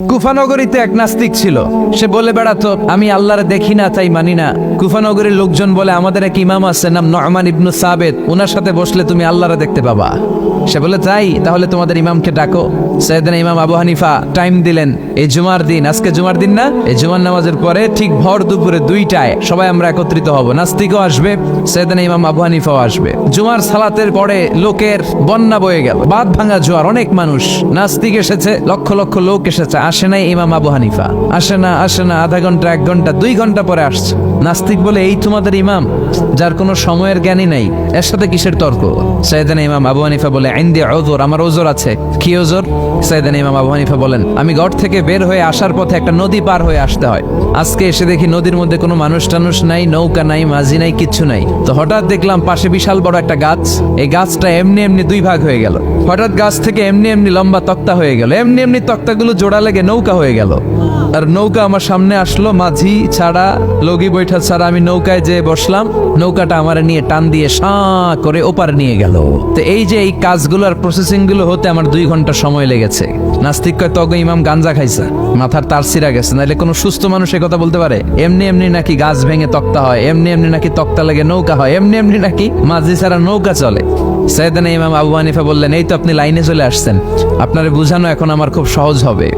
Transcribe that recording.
কুফানগরীতে এক নাস্তিক ছিল। সে বলে বেড়াতো, আমি আল্লাহরে দেখি না তাই মানি না। কুফানগরীর লোকজন বলে, আমাদের এক ইমাম আছে নাম নু'মান ইবনে সাবিত, ওনার সাথে বসলে তুমি আল্লাহরে দেখতে পাবা। সে বলে, তাই তাহলে তোমাদের ইমামকে ডাকো। সাইয়েদনা ইমাম আবু হানিফা টাইম দিলেন, এই জুমার দিন, আজকে জুমার দিন না, এই জুমার নামাজের পরে ঠিক ভর দুপুরে 2টায় সবাই আমরা একত্রিত হব। নাস্তিকও আসবে, সাইয়েদনা ইমাম আবু হানিফাও আসবে। জুমার সালাতের পরে লোকের বন্যা বয়ে গেল, বাঁধ ভাঙা জোয়ার, অনেক মানুষ। নাস্তিক এসেছে, লক্ষ লক্ষ লোক এসেছে, আসে নাই ইমাম আবু হানিফা। আসে না আধা ঘন্টা, 1 ঘন্টা, 2 ঘন্টা পরে আসছে। নাস্তিক বলে, এই তোমাদের ইমাম যার কোনো সময়ের জ্ঞানই নাই, এর সাথে কিসের তর্ক? সাইয়েদনা ইমাম আবু হানিফা বলে, ইনদি উযর, আমার ওজর আছে। কি ওজর? সাইয়েদনা ইমাম আবু হানিফা বলেন, আমি ঘর থেকে বের হয়ে আসার পথে একটা নদী পার হয়ে আসতে হয়। আজকে এসে দেখি নদীর মধ্যে কোনো মানুষ টানুষ নাই, নৌকা নাই, মাঝি নাই, কিচ্ছু নাই। তো হঠাৎ দেখলাম পাশে বিশাল বড় একটা গাছ। এই গাছটা এমনি এমনি 2 ভাগ হয়ে গেল। হঠাৎ গাছ থেকে এমনি এমনি লম্বা তক্তা হয়ে গেল, এমনি এমনি তক্তাগুলো জোড়া লেগে নৌকা হয়ে গেল। আর নৌকা আমার সামনে আসলো, মাঝি ছাড়া, লগি বৈঠা ছাড়া। আমি নৌকায় যেয়ে বসলাম, নৌকাটা আমার নিয়ে টান দিয়ে সাঁ করে ওপার নিয়ে গেল। তো এই যে এই কাজগুলো আর প্রসেসিং গুলো হতে আমার 2 ঘন্টা সময় লেগেছে। নাস্তিক কয়, তগ ইমাম গাঞ্জা খাইছে, মাথার তার ছিঁড়া গেছে, নাহলে কোনো সুস্থ মানুষ এই কথা বলতে পারে? এমনি এমনি নাকি গাছ ভেঙে তক্তা হয়, এমনি এমনি নাকি তক্তা লেগে নৌকা হয়, এমনি এমনি নাকি মাঝি ছাড়া নৌকা চলে। সাইয়েদনা ইমাম আবু হানিফা বললেন, এই তো আপনি লাইনে চলে আসছেন, আপনারে বুঝানো এখন আমার খুব সহজ হবে।